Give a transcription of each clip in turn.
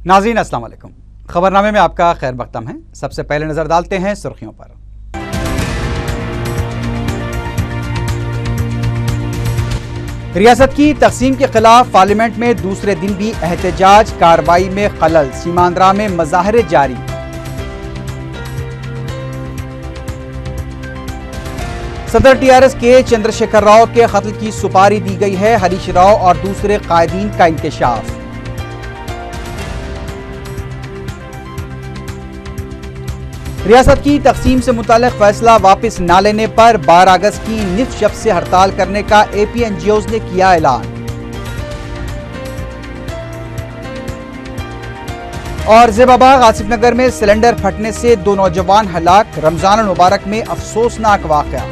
नाज़रीन अस्सलाम वालेकुम। खबरनामे में आपका खैर मक़दम है। सबसे पहले नजर डालते हैं सुर्खियों पर। रियासत की तकसीम के खिलाफ पार्लियामेंट में दूसरे दिन भी एहतजाज, कार्रवाई में खलल, सीमांद्रा में मज़ाहरे जारी। सदर टीआरएस के चंद्रशेखर राव के कत्ल की सुपारी दी गई है। हरीश राव और दूसरे कायदीन का इंकशाफ। रियासत की तकसीम से मुताल्लिक फैसला वापस न लेने पर 12 अगस्त की निफ शब से हड़ताल करने का APNGOs ने किया ऐलान। और ज़ेबाबाग आसिफ नगर में सिलेंडर फटने से 2 नौजवान हलाक। रमजान मुबारक में अफसोसनाक वाक़या।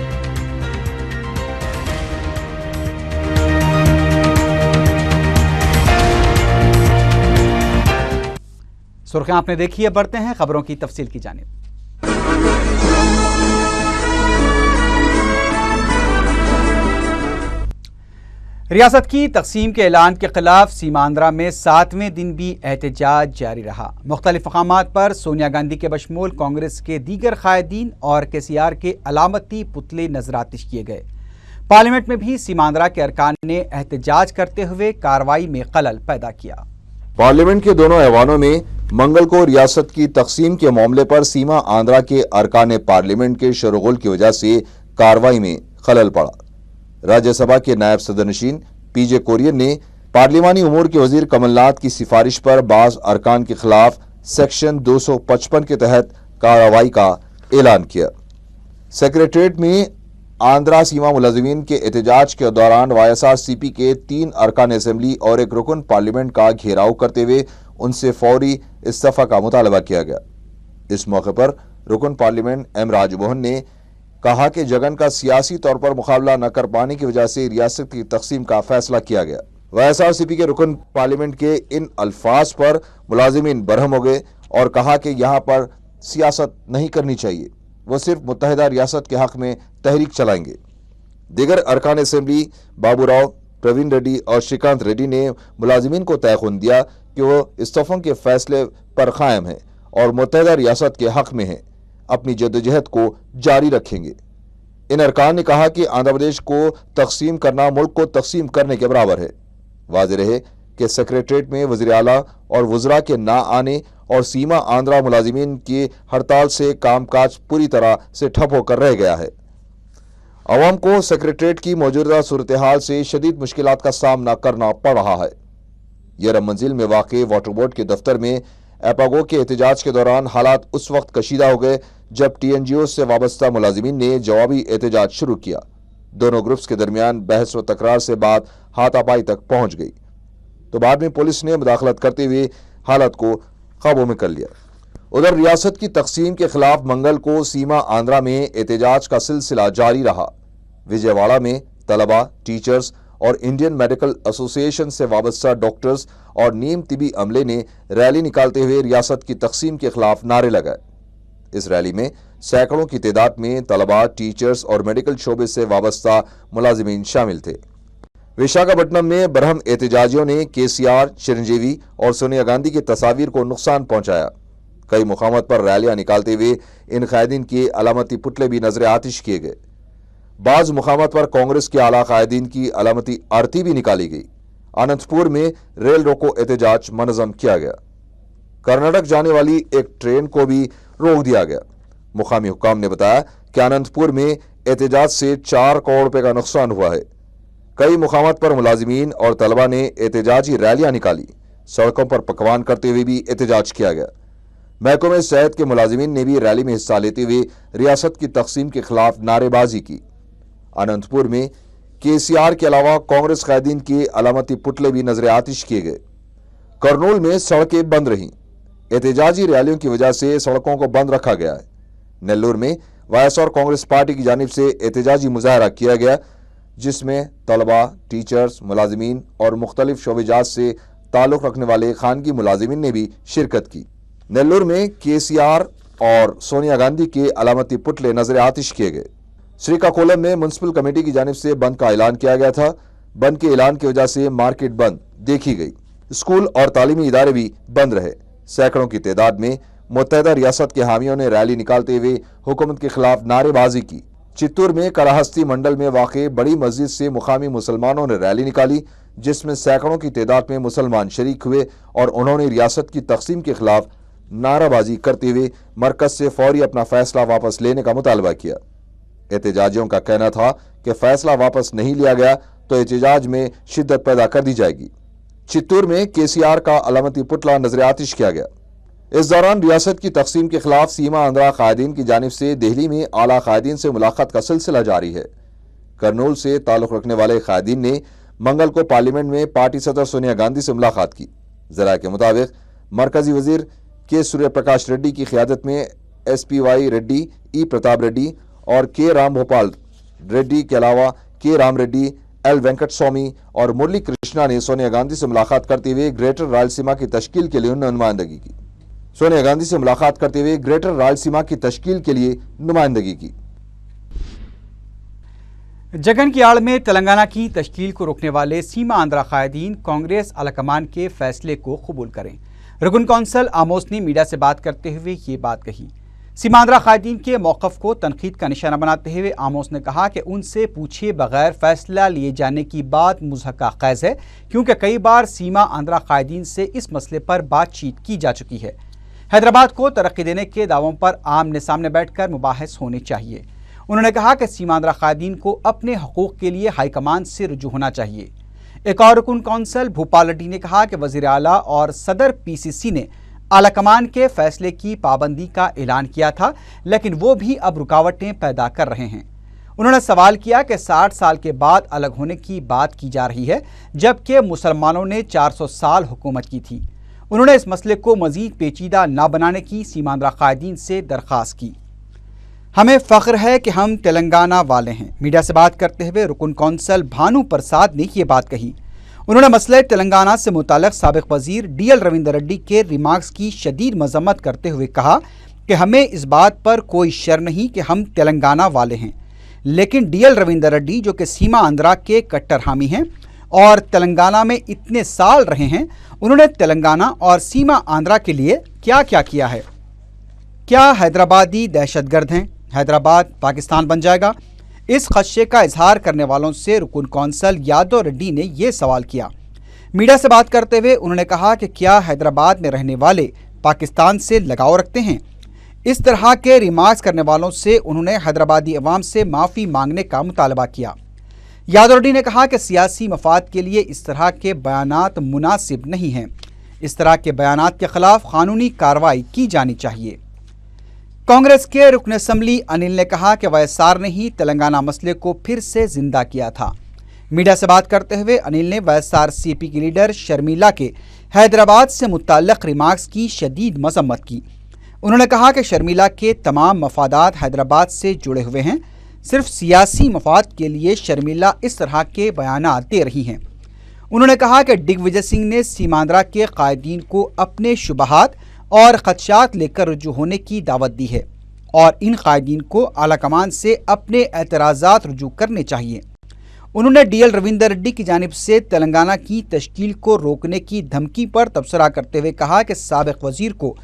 सुर्खियां आपने देखी है, बढ़ते हैं खबरों की तफसील की जानिब। रियासत की तकसीम के ऐलान के खिलाफ सीमांद्रा में 7वें दिन भी एहतजाज जारी रहा। मुख्तलिफ मकामात पर सोनिया गांधी के बशमूल कांग्रेस के दीगर कायदीन और KCR के अलामती पुतले नजरातिश किए गए। पार्लियामेंट में भी सीमांद्रा के अरकान ने एहतजाज करते हुए कार्रवाई में खलल पैदा किया। पार्लियामेंट के दोनों ऐवानों में मंगल को रियासत की तकसीम के मामले पर सीमा आंध्रा के अरकान पार्लियामेंट के शोरगुल की वजह से कार्रवाई में खलल पड़ा। राज्यसभा के नायब सदरनशीन PJ कुरियन ने पार्लिमानी उमूर के वजीर कमलनाथ की सिफारिश पर बाज अरकान के खिलाफ सेक्शन 255 के तहत कार्रवाई का ऐलान किया। सेक्रेटरीट में आंध्रा सीमा मुलाजिमीन के एहतजाज के दौरान YSRCP के 3 अरकान असेंबली और एक रुकन पार्लियामेंट का घेराव करते हुए उनसे फौरी इस्तीफा का मुतालबा किया गया। इस मौके पर रुकन पार्लियामेंट M राजमोहन ने कहा कि जगन का सियासी तौर पर मुकाबला न कर पाने की वजह से रियासत की तकसीम का फैसला किया गया। YSRCP के रुकन पार्लियामेंट के इन अल्फाज पर मुलाजिमीन बरहम हो गए और कहा कि यहाँ पर सियासत नहीं करनी चाहिए, वो सिर्फ मुत्तहिदा रियासत के हक में तहरीक चलाएंगे। दीगर अरकान असेंबली बाबू राव, प्रवीण रेड्डी और श्रीकांत रेड्डी ने मुलाजिमीन को तयखुन दिया कि वो इस्तीफों के फैसले पर कायम हैं और मुत्तहिदा रियासत के हक में हैं, अपनी जद्दोजहद को जारी रखेंगे। इन अरकान ने कहा कि आंध्र प्रदेश को तकसीम करना मुल्क को तकसीम करने के बराबर है। वाज़ेह रहे कि सेक्रेटरीट में वज़ीर आला और वज़रा के ना आने और सीमा आंध्रा मुलाजिमीन की हड़ताल से कामकाज पूरी तरह से ठप होकर रह गया है। अवाम को सेक्रेटरीट की मौजूदा सूरत हाल से शदीद मुश्किलात का सामना करना पड़ रहा है। यरम मंजिल में वाक़े वाटर बोर्ड के दफ्तर में एपागो के एहतजाज के दौरान हालात उस वक्त कशीदा हो गए जब TNGO से वाबस्ता मुलाजिमीन ने जवाबी एहतजाज शुरू किया। दोनों ग्रुप्स के दरमियान बहस व तकरार से बात हाथापाई तक पहुंच गई, तो बाद में पुलिस ने मुदाखलत करते हुए हालत को काबू में कर लिया। उधर रियासत की तकसीम के खिलाफ मंगल को सीमा आंध्रा में एहतजाज का सिलसिला जारी रहा। विजयवाड़ा में तलबा, टीचर्स और इंडियन मेडिकल एसोसिएशन से वाबस्ता डॉक्टर्स और नीम तिबी अमले ने रैली निकालते हुए रियासत की तकसीम के खिलाफ नारे लगाए। इस रैली में सैकड़ों की तादाद में तलबा, टीचर्स और मेडिकल शोबे से वाबस्ता मुलाजिमीन शामिल थे। विशाखापट्टनम में बरहम एहतजाजियों ने KCR, चिरंजीवी और सोनिया गांधी की तस्वीर को नुकसान पहुंचाया। कई मुकामात पर रैलियां निकालते हुए इन कायदीन के अलामती पुतले भी नजर आतिश किए गए। बाज मुकामात पर कांग्रेस के आला कायदीन की अलामती आरती भी निकाली गई। अनंतपुर में रेल रोको एहतजाज मनज़म किया गया। कर्नाटक जाने वाली एक ट्रेन को भी रोक दिया गया। मुकामी हुक्काम ने बताया कि अनंतपुर में एहतजाज से 4 करोड़ रुपए का नुकसान हुआ है। कई मुकामात पर मुलाजिमीन और तलबा ने एहतजाजी रैलियां निकाली। सड़कों पर पकवान करते हुए भी एहतजाज किया गया। महकमे सेहत के मुलाजिमीन ने भी रैली में हिस्सा लेते हुए रियासत की तकसीम के खिलाफ नारेबाजी की। अनंतपुर में KCR के अलावा कांग्रेस कायदीन के अलामती पुतले भी नजर आतिश किए गए। करनूल में सड़कें बंद रहीं। एहतजाजी रैलियों की वजह से सड़कों को बंद रखा गया है। नेल्लूर में YSR कांग्रेस पार्टी की जानिब से एहतजाजी मुजाहरा किया गया, जिसमें तलबा, टीचर्स, मुलाजिमीन और मुख्तलिफ शोबेजात से ताल्लुक़ रखने वाले खानगी मुलाजिमीन ने भी शिरकत की। नेल्लूर में KCR और सोनिया गांधी के अलामती पुतले नजर आतिश किए गए। श्रीकाकुलम में म्युनिसिपल कमेटी की जानिब से बंद का ऐलान किया गया था। बंद के ऐलान की वजह से मार्केट बंद देखी गई। स्कूल और तालीमी इदारे भी बंद रहे। सैकड़ों की तादाद में मुत्तहदा रियासत के हामियों ने रैली निकालते हुए हुकूमत के खिलाफ नारेबाजी की। चित्तूर में कालाहस्ती मंडल में वाक़े बड़ी मस्जिद से मुकामी मुसलमानों ने रैली निकाली, जिसमें सैकड़ों की तादाद में मुसलमान शरीक हुए और उन्होंने रियासत की तकसीम के खिलाफ नाराबाजी करते हुए मरकज से फौरी अपना फैसला वापस लेने का मुतालबा किया। एहतजाजियों का कहना था कि फैसला वापस नहीं लिया गया तो एहतजाज में शिद्दत पैदा कर दी जाएगी। चित्तूर में केसीआर का अलामती पुतला नजर आतिश किया गया। इस दौरान रियासत की तकसीम के खिलाफ सीमा आंध्रा कायदीन की जानिब से दिल्ली में आला कायदीन से मुलाकात का सिलसिला जारी है। करनूल से ताल्लुक रखने वाले कायदीन ने मंगल को पार्लियामेंट में पार्टी सदर सोनिया गांधी से मुलाकात की। जरा के मुताबिक मरकजी वजीर के सूर्य प्रकाश रेड्डी की क़ियादत में SPY रेड्डी, E प्रताप रेड्डी और के राम भोपाल रेड्डी के अलावा के राम रेड्डी, L वेंकट स्वामी और मुरली कृष्णा ने सोनिया गांधी से मुलाकात करते हुए ग्रेटर रायलसीमा की तश्कील के लिए नुमाइंदगी की। सोनिया गांधी से मुलाकात करते हुए ग्रेटर रायलसीमा की तश्कील के लिए नुमाइंदगी की। जगन की आड़ में तेलंगाना की तश्कील को रोकने वाले सीमा आंध्रा कायदीन कांग्रेस आलाकमान के फैसले को कबूल करें। रुकन कौंसल आमोस ने मीडिया से बात करते हुए ये बात कही। सीमा आंध्रा कायदीन के मौक़िफ़ को तनकीद का निशाना बनाते हुए आमोस ने कहा कि उनसे पूछे बगैर फैसला लिए जाने की बात मुज़हका ख़ैज़ है, क्योंकि कई बार सीमा आंध्रा कायदीन से इस मसले पर बातचीत की जा चुकी है। हैदराबाद को तरक्की देने के दावों पर आमने सामने बैठकर मुबाहिस होने चाहिए। उन्होंने कहा कि सीमांध्रा कायदीन को अपने हकूक़ के लिए हाईकमान से रुजू होना चाहिए। एक और रुकन कौंसल भूपाल रेड्डी ने कहा कि वज़ीर आला और सदर PCC ने आलाकमान के फैसले की पाबंदी का ऐलान किया था, लेकिन वो भी अब रुकावटें पैदा कर रहे हैं। उन्होंने सवाल किया कि 60 साल के बाद अलग होने की बात की जा रही है, जबकि मुसलमानों ने 400 साल हुकूमत की थी। उन्होंने इस मसले को मज़ीद पेचीदा न बनाने की सीमांध्रा कायदीन से दरख्वास्त की। हमें फ़ख्र है कि हम तेलंगाना वाले हैं। मीडिया से बात करते हुए रुकन कौंसल भानु प्रसाद ने ये बात कही। उन्होंने मसले तेलंगाना से मुताल्लिक़ साबिक़ वज़ीर DL रविंदर रेड्डी के रिमार्क्स की शदीद मज़म्मत करते हुए कहा कि हमें इस बात पर कोई शर नहीं कि हम तेलंगाना वाले हैं, लेकिन DL रविंदर रेड्डी जो कि सीमा आंध्रा के कट्टर हामी हैं और तेलंगाना में इतने साल रहे हैं, उन्होंने तेलंगाना और सीमा आंध्रा के लिए क्या क्या किया है? क्या हैदराबादी दहशतगर्द हैं? हैदराबाद पाकिस्तान बन जाएगा? इस खदशे का इजहार करने वालों से रुकन कौंसल यादव रेड्डी ने यह सवाल किया। मीडिया से बात करते हुए उन्होंने कहा कि क्या हैदराबाद में रहने वाले पाकिस्तान से लगाव रखते हैं? इस तरह के रिमार्क्स करने वालों से उन्होंने हैदराबादी अवाम से माफ़ी मांगने का मुतालबा किया। यादव रेड्डी ने कहा कि सियासी मफाद के लिए इस तरह के बयानात मुनासिब नहीं हैं। इस तरह के बयानात के खिलाफ कानूनी कार्रवाई की जानी चाहिए। कांग्रेस के रुकन असम्बली अनिल ने कहा कि YSR ने ही तेलंगाना मसले को फिर से जिंदा किया था। मीडिया से बात करते हुए अनिल ने YSR-CP की लीडर शर्मिला के हैदराबाद से मुताल्लिक़ रिमार्क्स की शदीद मजम्मत की। उन्होंने कहा कि शर्मिला के तमाम मफादात हैदराबाद से जुड़े हुए हैं। सिर्फ सियासी मफाद के लिए शर्मिला इस तरह के बयानात दे रही हैं। उन्होंने कहा कि दिग्विजय सिंह ने सीमांध्रा के कायदीन को अपने शुबहात और खदशात लेकर रुजू होने की दावत दी है और इन कायदीन को आलाकमान से अपने एतराज़ात रुजू करने चाहिए। उन्होंने DL रविंदर रेड्डी की जानिब से तेलंगाना की तश्कील को रोकने की धमकी पर तबसरा करते हुए कहा कि साबिक़ वज़ीर को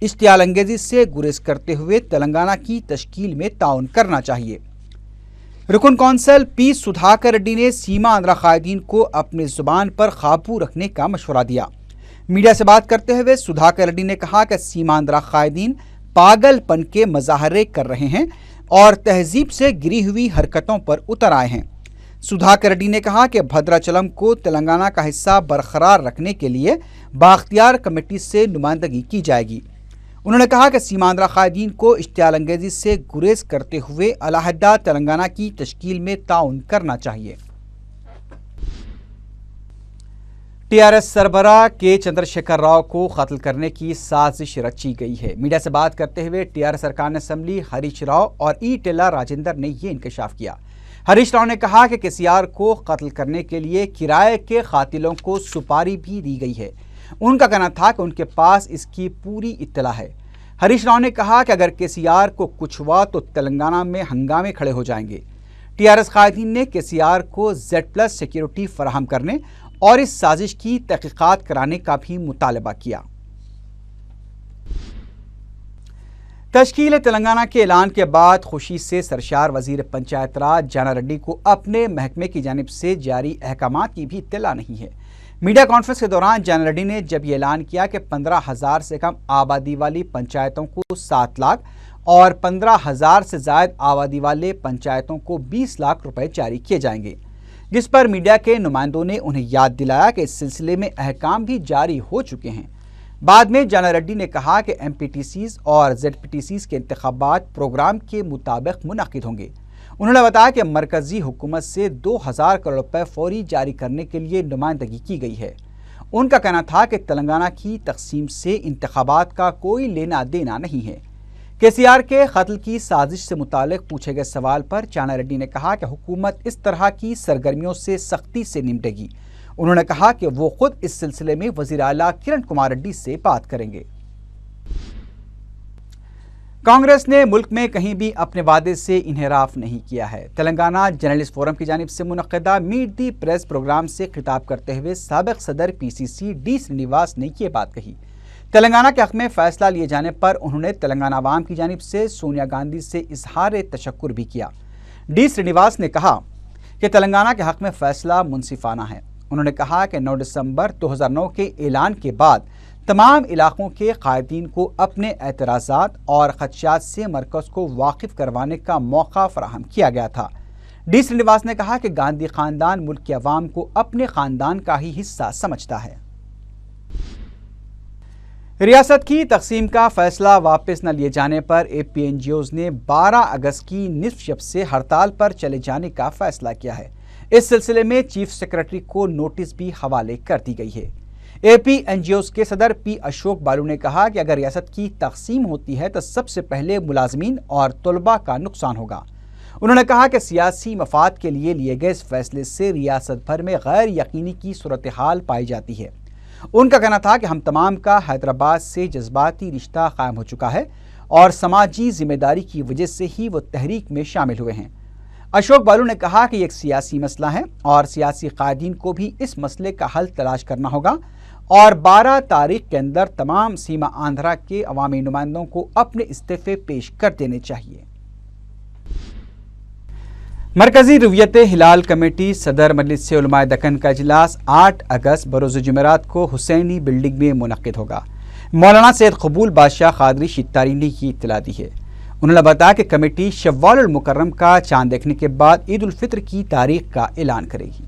इश्तियाल अंगेज़ी से गुरेज करते हुए तेलंगाना की तश्कील में ताउन करना चाहिए। रुकन कौंसल P सुधाकर रेड्डी ने सीमा आंध्रा कायदीन को अपनी ज़ुबान पर काबू रखने का मशवरा दिया। मीडिया से बात करते हुए सुधाकर रेड्डी ने कहा कि सीमा आंध्रा कायदीन पागलपन के मज़ाहरे कर रहे हैं और तहजीब से गिरी हुई हरकतों पर उतर आए हैं। सुधाकर रेड्डी ने कहा कि भद्राचलम को तेलंगाना का हिस्सा बरकरार रखने के लिए बाख्तियार कमेटी से नुमाइंदगी की जाएगी। उन्होंने कहा कि सीमांध्रा कायदीन को इश्तियाल अंगेज़ी से गुरेज करते हुए अलहदा तेलंगाना की तश्कील में ताउन करना चाहिए। TRS सरबराह के चंद्रशेखर राव को कत्ल करने की साजिश रची गई है। मीडिया से बात करते हुए TRS सरकार असम्बली हरीश राव और E टेला राजेंद्र ने यह इंकशाफ किया। हरीश राव ने कहा कि KCR को कत्ल करने के लिए किराए के कातिलों को सुपारी भी दी गई है। उनका कहना था कि उनके पास इसकी पूरी इत्तला है। हरीश राव ने कहा कि अगर KCR को कुछ हुआ तो तेलंगाना में हंगामे खड़े हो जाएंगे। TRS कायदीन ने KCR को Z+ सिक्योरिटी फराहम करने اور اس سازش کی تحقیقات کرانے کا بھی مطالبہ کیا۔ تشکیل تلنگانہ کے اعلان کے بعد خوشی سے سرشار وزیر پنچایت راج جانا ریڈی کو اپنے محکمے کی جانب سے جاری احکامات کی بھی اطلاع نہیں ہے۔ میڈیا کانفرنس کے دوران جانا ریڈی نے جب یہ اعلان کیا کہ 15,000 سے کم آبادی والی پنچایتوں کو 7 لاکھ اور 15,000 سے زائد آبادی والے پنچایتوں کو 20 لاکھ روپے جاری کیے جائیں گے، جس پر میڈیا کے نمائندوں نے انہیں یاد دلایا کہ اس سلسلے میں احکام بھی جاری ہو چکے ہیں۔ بعد میں جانا ریڈی نے کہا کہ MPTCs اور ZPTCs کے انتخابات پروگرام کے مطابق منعقد ہوں گے۔ انہوں نے بتایا کہ مرکزی حکومت سے 2,000 کروڑ روپے فوری جاری کرنے کے لیے نمائندگی کی گئی ہے۔ ان کا کہنا تھا کہ تلنگانہ کی تقسیم سے انتخابات کا کوئی لینا دینا نہیں ہے۔ KCR کے قتل کی سازش سے متعلق پوچھے گئے سوال پر جانا ریڈی نے کہا کہ حکومت اس طرح کی سرگرمیوں سے سختی سے نمٹے گی۔ انہوں نے کہا کہ وہ خود اس سلسلے میں وزیر اعلیٰ کرن کمار ریڈی سے بات کریں گے۔ کانگریس نے ملک میں کہیں بھی اپنے وعدے سے انحراف نہیں کیا ہے۔ تلنگانہ جرنلسٹ فورم کی جانب سے منعقدہ میٹ دی پریس پروگرام سے خطاب کرتے ہوئے سابق صدر PCC ڈی سرینیواس نے یہ بات کہی۔ تلنگانہ کے حق میں فیصلہ لیے جانے پر انہوں نے تلنگانہ عوام کی جانب سے سونیا گاندھی سے اظہار تشکر بھی کیا۔ ڈی سرینیواس نے کہا کہ تلنگانہ کے حق میں فیصلہ منصفانہ ہے۔ انہوں نے کہا کہ 9 دسمبر 2009 کے اعلان کے بعد تمام علاقوں کے قائدین کو اپنے اعتراضات اور خدشات سے مرکز کو واقف کروانے کا موقع فراہم کیا گیا تھا۔ ڈی سرینیواس نے کہا کہ گاندھی خاندان ملک کے عوام کو اپنے خاندان کا ہی حصہ سمجھتا ہے۔ ریاست کی تقسیم کا فیصلہ واپس نہ لیے جانے پر AP NGOs نے 12 اگست کی نصف شب سے ہڑتال پر چلے جانے کا فیصلہ کیا ہے۔ اس سلسلے میں چیف سیکرٹری کو نوٹس بھی حوالے کر دی گئی ہے۔ AP NGOs کے صدر P اشوک بالو نے کہا کہ اگر ریاست کی تقسیم ہوتی ہے تو سب سے پہلے ملازمین اور طلباء کا نقصان ہوگا۔ انہوں نے کہا کہ سیاسی مفاد کے لیے گئے اس فیصلے سے ریاست بھر میں غیر یقینی کی صورتحال پائی جاتی ہے۔ ان کا کہنا تھا کہ ہم تمام کا حیدرآباد سے جذباتی رشتہ قائم ہو چکا ہے اور سماجی ذمہ داری کی وجہ سے ہی وہ تحریک میں شامل ہوئے ہیں۔ اشوک بالو نے کہا کہ یہ ایک سیاسی مسئلہ ہے اور سیاسی قائدین کو بھی اس مسئلے کا حل تلاش کرنا ہوگا اور 12 تاریخ کے اندر تمام سیما آندھرا کے عوامی نمائندوں کو اپنے استعفے پیش کر دینے چاہیے۔ مرکزی رویت ہلال کمیٹی صدر مجلس علماء دکن کا اجلاس 8 اگست بروز جمعرات کو حسینی بلڈنگ میں منعقد ہوگا۔ مولانا سید قبول بادشاہ قادری شتاری نے کی اطلاع دی ہے۔ انہوں نے بتایا کہ کمیٹی شوال المکرم کا چاند دیکھنے کے بعد عید الفطر کی تاریخ کا اعلان کرے گی۔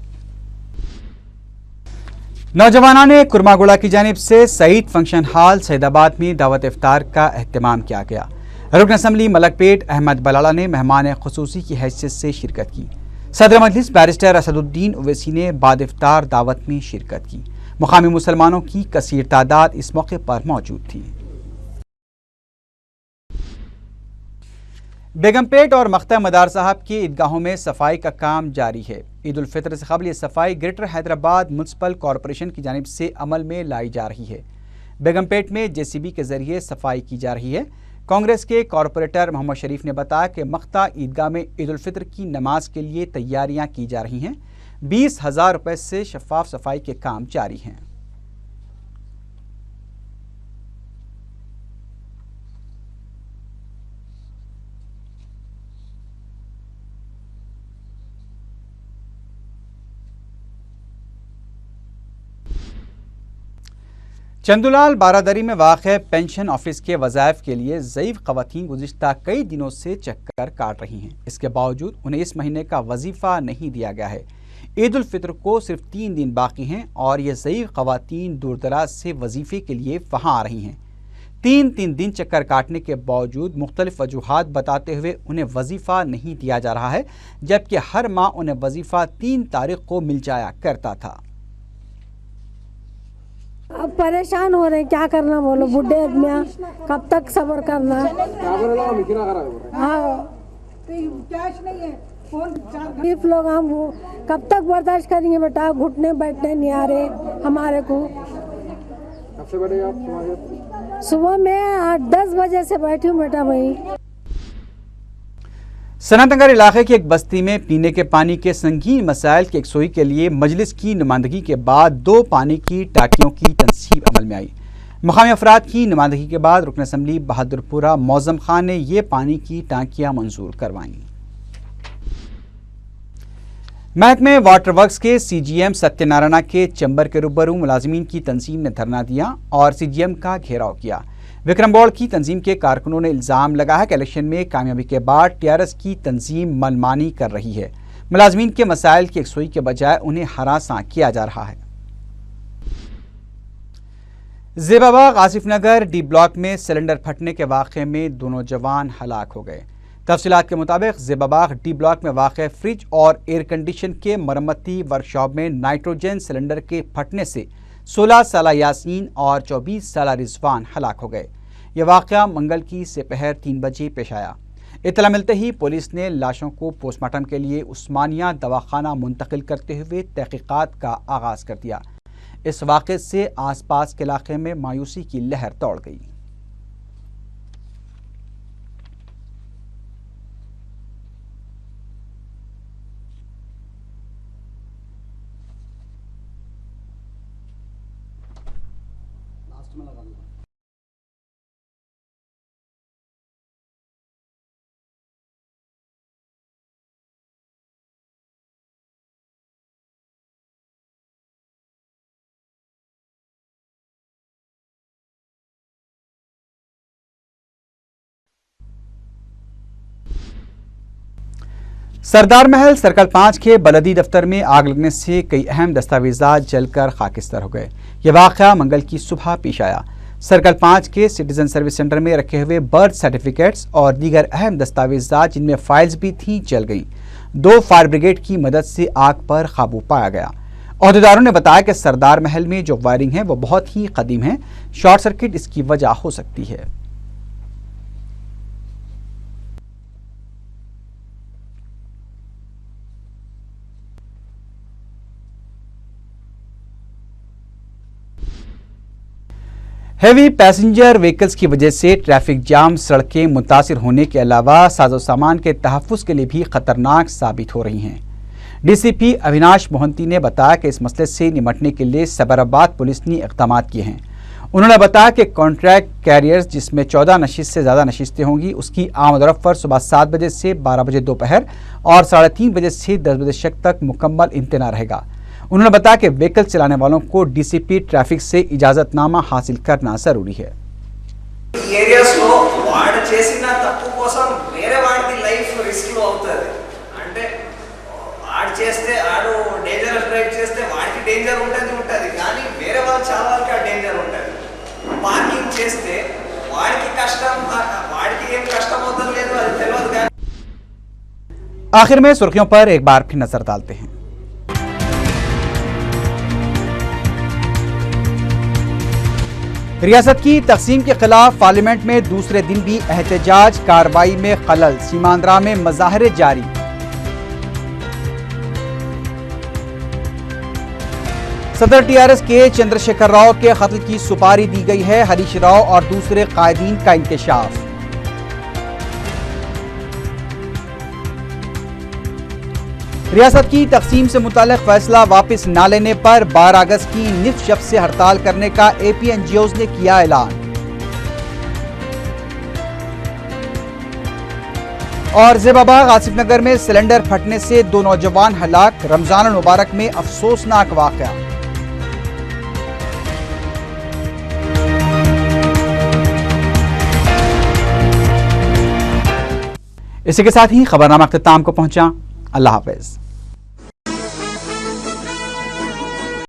نوجوانان کرماگوڑا کی جانب سے سعید فنکشن ہال سعید آباد میں دعوت افطار کا اہتمام کیا گیا۔ رکن اسمبلی ملک پیٹ احمد بلالا نے مہمان خصوصی کی حیثیت سے شرکت کی۔ صدر مجلس بیرسٹر اسد الدین اویسی نے بعد افطار دعوت میں شرکت کی۔ مقامی مسلمانوں کی کثیر تعداد اس موقع پر موجود تھی۔ بیگم پیٹ اور مختہ مدار صاحب کی عیدگاہوں میں صفائی کا کام جاری ہے۔ عید الفطر سے قبل یہ صفائی گریٹر حیدرآباد میونسپل کارپوریشن کی جانب سے عمل میں لائی جا رہی ہے۔ بیگم پیٹ میں JCB کے ذریعے صفائی کی جا رہی ہے۔ کانگریس کے کارپوریٹر محمد شریف نے بتایا کہ مختہ عیدگاہ میں عید الفطر کی نماز کے لیے تیاریاں کی جا رہی ہیں۔ 20,000 روپے سے شفاف صفائی کے کام جاری ہیں۔ چندولال بارادری میں واقع پینشن آفس کے وظائف کے لیے ضعیف خواتین گزشتہ کئی دنوں سے چکر کاٹ رہی ہیں۔ اس کے باوجود انہیں اس مہینے کا وظیفہ نہیں دیا گیا ہے۔ عید الفطر کو صرف 3 دن باقی ہیں اور یہ ضعیف خواتین دور دراز سے وظیفے کے لیے وہاں آ رہی ہیں۔ 3 دن چکر کاٹنے کے باوجود مختلف وجوہات بتاتے ہوئے انہیں وظیفہ نہیں دیا جا رہا ہے، جبکہ ہر ماہ انہیں وظیفہ 3 تاریخ کو مل جایا کرتا تھا۔ اب پریشان ہو رہے ہیں، کیا کرنا بولو، بڈھے آدمیاں کب تک صبر کرنا۔ غریب لوگ ہم کب تک برداشت کریں گے بیٹا، گھٹنے بیٹھنے نہیں آ رہے ہمارے کو۔ صبح میں 8-10 بجے سے بیٹھی ہوں بیٹا بھائی۔ सनत नगर इलाके की एक बस्ती में पीने के पानी के संगीन मसाइल की यकसुई के लिए मजलिस की नुमाइंदगी के बाद 2 पानी की टांकियों की तनसीब अमल में आई। मकामी अफराद की नुमाइंदगी के बाद रुकन असम्बली बहादुरपुरा मौज़म खान ने ये पानी की टांकियां मंजूर करवाईं। महकमे वाटर वर्क्स के CGM सत्यनारायण के चैम्बर के रूबरू मुलाजिमीन की तंजीम ने धरना दिया और CGM का घेराव किया। विक्रम बोर्ड की तंजीम के कारकुनों ने इल्ज़ाम लगाया कि इलेक्शन में कामयाबी के बाद TRS की तंजीम मनमानी कर रही है। मुलाजिमीन के मसाइल की यकसुई के बजाय उन्हें हरासा किया जा रहा है। ज़ेबाबाग आसिफ नगर D ब्लॉक में सिलेंडर फटने के वाक़े में 2 नौजवान हलाक हो गए। तफसीलात के मुताबिक ज़ेबाबाग D ब्लॉक में वाक़ फ्रिज और एयर कंडीशन के मरम्मती वर्कशॉप में नाइट्रोजन सिलेंडर के फटने से 16 साला यासीन और 24 साला रिजवान हलाक हो गए। यह वाक़या मंगल की दोपहर 3 बजे पेश आया। इत्तला मिलते ही पुलिस ने लाशों को पोस्टमार्टम के लिए उस्मानिया दवाखाना मुंतकिल करते हुए तहकीकात का आगाज़ कर दिया। इस वाक़े से आसपास के इलाके में मायूसी की लहर दौड़ गई। सरदार महल सर्कल 5 के बलदी दफ्तर में आग लगने से कई अहम दस्तावेजात जलकर खाकिस्तर हो गए। यह वाक़या मंगल की सुबह पेश आया। सर्कल 5 के सिटीजन सर्विस सेंटर में रखे हुए बर्थ सर्टिफिकेट्स और दीगर अहम दस्तावेजात जिनमें फाइल्स भी थीं जल गई। 2 फायर ब्रिगेड की मदद से आग पर काबू पाया गया। अहदेदारों ने बताया कि सरदार महल में जो वायरिंग है वो बहुत ही कदीम है। शॉर्ट सर्किट इसकी वजह हो सकती है। हेवी पैसेंजर व्हीकल्स की वजह से ट्रैफिक जाम, सड़कें मुतासिर होने के अलावा साजो सामान के तहफ़्फ़ुज़ के लिए भी खतरनाक साबित हो रही हैं। DCP अविनाश मोहंती ने बताया कि इस मसले से निपटने के लिए सैबराबाद पुलिस ने इक़दाम किए हैं। उन्होंने बताया कि कॉन्ट्रैक्ट कैरियर्स जिसमें 14 नशिस्त से ज़्यादा नशिस्तें होंगी उसकी आमद और रफ्त सुबह 7 बजे से 12 बजे दोपहर और 3:30 बजे से 10 बजे शक तक मुकम्मल इम्तना रहेगा। उन्होंने बताया कि व्हीकल चलाने वालों को DCP ट्रैफिक से इजाजतनामा हासिल करना जरूरी है। आखिर में सुर्खियों पर एक बार फिर नजर डालते हैं। रियासत की तकसीम के खिलाफ पार्लियामेंट में दूसरे दिन भी एहतजाज, कार्रवाई में खलल, सीमांद्रा में मज़ाहरे जारी। सदर TRS के चंद्रशेखर राव के कत्ल की सुपारी दी गई है। हरीश राव और दूसरे कायदीन का इंकशाफ। रियासत की तकसीम से मुताल्लिक फैसला वापस न लेने पर 12 अगस्त की निफ शब से हड़ताल करने का AP NGOs ने किया ऐलान। और ज़ेबाबाग आसिफ नगर में सिलेंडर फटने से 2 नौजवान हलाक, रमजान मुबारक में अफसोसनाक वाक़या। इसी के साथ ही खबरनामा अख्ताम को पहुंचा। अल्लाह हाफ़िज़।